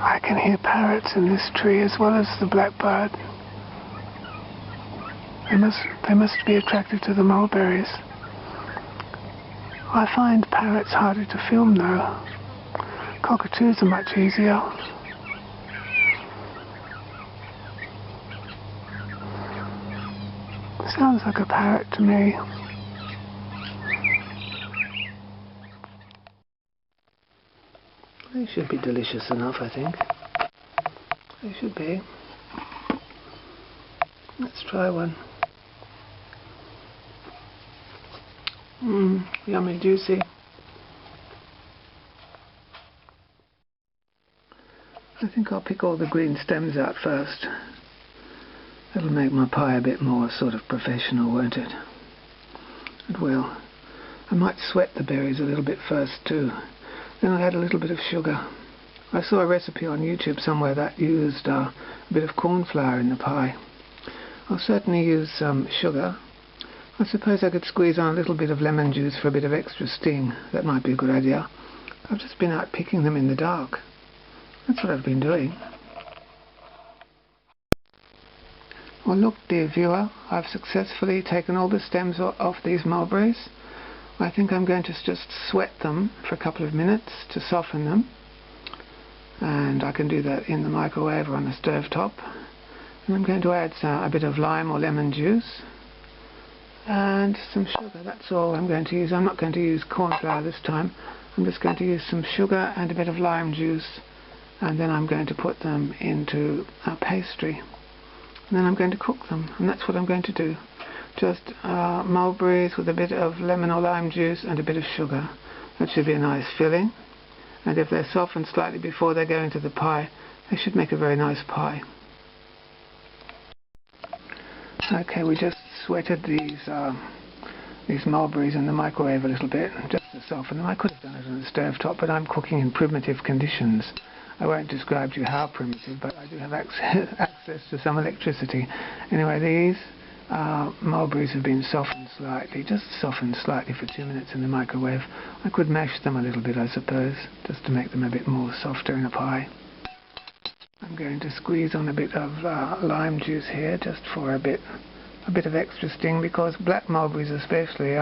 I can hear parrots in this tree as well as the blackbird. They must be attracted to the mulberries. I find parrots harder to film though. Cockatoos are much easier. Sounds like a parrot to me. They should be delicious enough, I think. They should be. Let's try one. Yummy, juicy. I think I'll pick all the green stems out first. That'll make my pie a bit more sort of professional, won't it? It will. I might sweat the berries a little bit first too. Then I'll add a little bit of sugar. I saw a recipe on YouTube somewhere that used a bit of corn flour in the pie. I'll certainly use some sugar. I suppose I could squeeze on a little bit of lemon juice for a bit of extra sting. That might be a good idea. I've just been out picking them in the dark. That's what I've been doing. Well, look, dear viewer, I've successfully taken all the stems off these mulberries. I think I'm going to just sweat them for a couple of minutes to soften them. And I can do that in the microwave or on the stove top. And I'm going to add a bit of lime or lemon juice and some sugar. That's all I'm going to use. I'm not going to use corn flour this time. I'm just going to use some sugar and a bit of lime juice, and then I'm going to put them into a pastry. And then I'm going to cook them, and that's what I'm going to do. Just mulberries with a bit of lemon or lime juice and a bit of sugar. That should be a nice filling. And if they're softened slightly before they go into the pie, they should make a very nice pie. Okay, we just sweated these mulberries in the microwave a little bit, just to soften them. I could have done it on the stove top, but I'm cooking in primitive conditions. I won't describe to you how primitive, but I do have access to some electricity. Anyway, these mulberries have been softened slightly, just softened slightly for 2 minutes in the microwave. I could mash them a little bit, I suppose, just to make them a bit more softer in a pie. I'm going to squeeze on a bit of lime juice here, just for a bit of extra sting, because black mulberries especially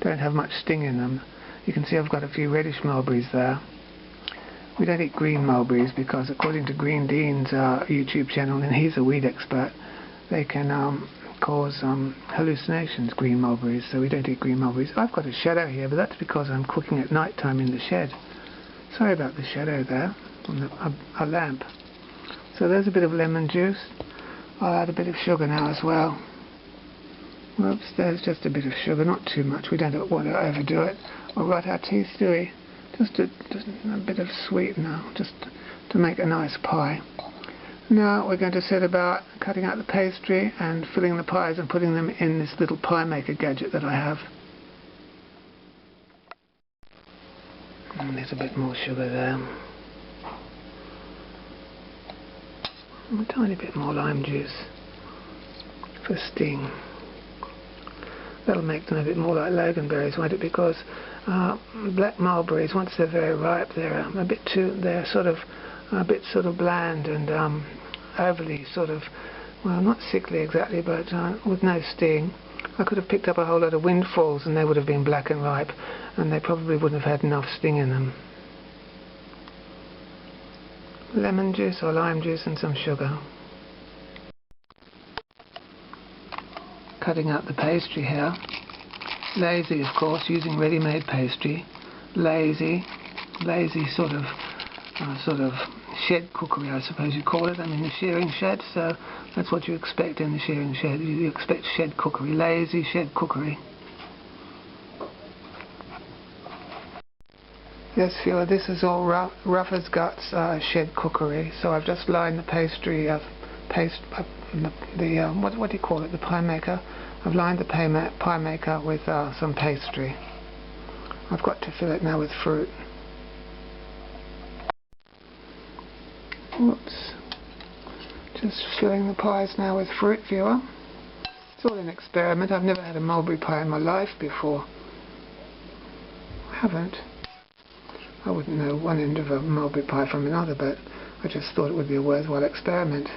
don't have much sting in them. You can see I've got a few reddish mulberries there. We don't eat green mulberries because, according to Green Dean's YouTube channel, and he's a weed expert, they can cause hallucinations, green mulberries, so we don't eat green mulberries. I've got a shadow here, but that's because I'm cooking at night time in the shed. Sorry about the shadow there on a lamp. So there's a bit of lemon juice. I'll add a bit of sugar now as well. Whoops, there's just a bit of sugar, not too much. We don't want to overdo it or rot our teeth, do we? Just a bit of sweetener, just to make a nice pie. Now we're going to set about cutting out the pastry and filling the pies and putting them in this little pie maker gadget that I have. And there's a bit more sugar there. And a tiny bit more lime juice for sting. That'll make them a bit more like loganberries, won't it? Because black mulberries, once they're very ripe, they're a bit sort of bland and overly sort of, well, not sickly exactly, but with no sting. I could have picked up a whole lot of windfalls and they would have been black and ripe, and they probably wouldn't have had enough sting in them. Lemon juice or lime juice and some sugar. Cutting out the pastry here. Lazy, of course, using ready-made pastry. Lazy sort of shed cookery, I suppose you call it. I'm in the shearing shed, so that's what you expect in the shearing shed. You expect shed cookery, lazy shed cookery. Yes, viewer, this is all rough as guts shed cookery. So I've just lined the pastry, what do you call it, the pie maker. I've lined the pie maker with some pastry. I've got to fill it now with fruit. Whoops. Just filling the pies now with fruit, viewer. It's all an experiment. I've never had a mulberry pie in my life before. I haven't. I wouldn't know one end of a mulberry pie from another, but I just thought it would be a worthwhile experiment.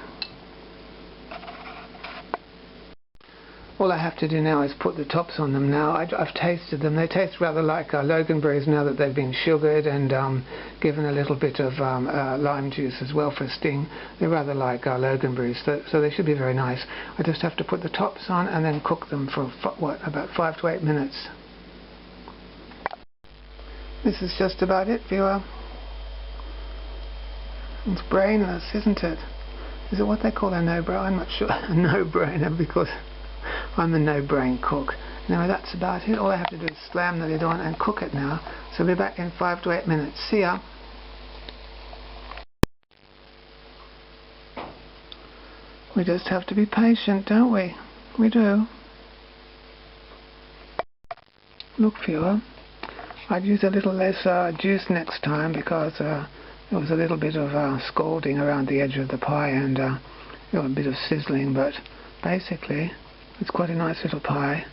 All I have to do now is put the tops on them now. I've tasted them. They taste rather like loganberries now that they've been sugared and given a little bit of lime juice as well for sting. They're rather like loganberries, so they should be very nice. I just have to put the tops on and then cook them for about 5 to 8 minutes. This is just about it, viewer. It's brainless, isn't it? Is it what they call a no-brainer? I'm not sure. A no-brainer, because I'm a no-brain cook. Anyway, that's about it. All I have to do is slam the lid on and cook it now. So I'll be back in 5 to 8 minutes. See ya. We just have to be patient, don't we? We do. Look, viewer, I'd use a little less juice next time, because there was a little bit of scalding around the edge of the pie and a bit of sizzling, but basically it's quite a nice little pie.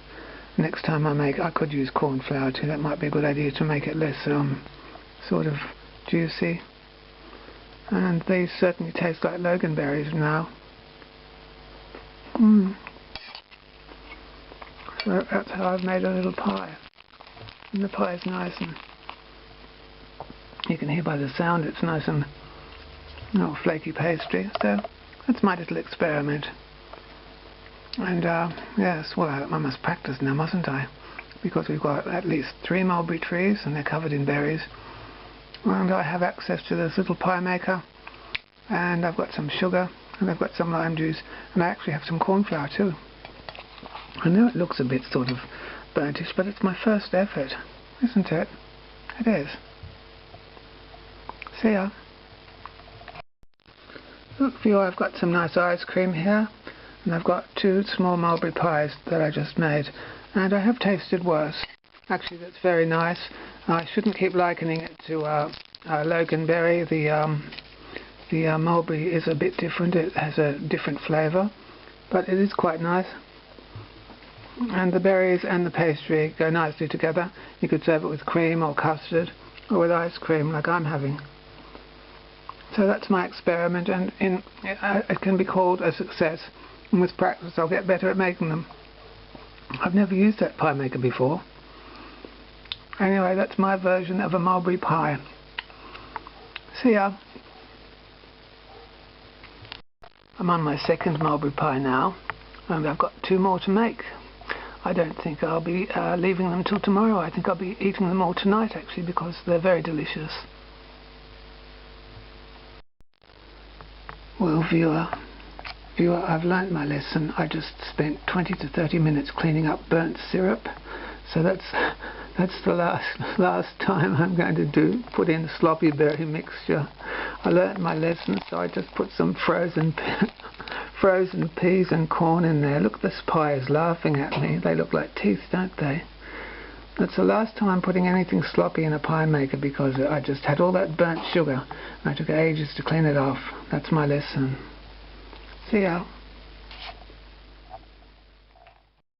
Next time I could use corn flour too. That might be a good idea to make it less sort of juicy. And these certainly taste like loganberries now. So that's how I've made a little pie. And the pie is nice, and you can hear by the sound it's nice and flaky pastry. So that's my little experiment. And yes, well, I must practice now, mustn't I? Because we've got at least 3 mulberry trees and they're covered in berries. And I have access to this little pie maker, and I've got some sugar, and I've got some lime juice, and I actually have some corn flour too. I know it looks a bit sort of burntish, but it's my first effort, isn't it? It is. See ya. Look, viewer, I've got some nice ice cream here. And I've got 2 small mulberry pies that I just made, and I have tasted worse. Actually, that's very nice. I shouldn't keep likening it to loganberry. The mulberry is a bit different. It has a different flavour, but it is quite nice. And the berries and the pastry go nicely together. You could serve it with cream or custard, or with ice cream like I'm having. So that's my experiment, and it can be called a success. And with practice I'll get better at making them. I've never used that pie maker before. Anyway, that's my version of a mulberry pie. See ya. I'm on my 2nd mulberry pie now, and I've got 2 more to make. I don't think I'll be leaving them till tomorrow. I think I'll be eating them all tonight, actually, because they're very delicious. Well, viewer, I've learnt my lesson. I just spent 20 to 30 minutes cleaning up burnt syrup, so that's the last time I'm going to put in sloppy berry mixture. I learnt my lesson, so I just put some frozen peas and corn in there. Look, this pie is laughing at me. They look like teeth, don't they? That's the last time I'm putting anything sloppy in a pie maker, because I just had all that burnt sugar and I took ages to clean it off. That's my lesson. See ya.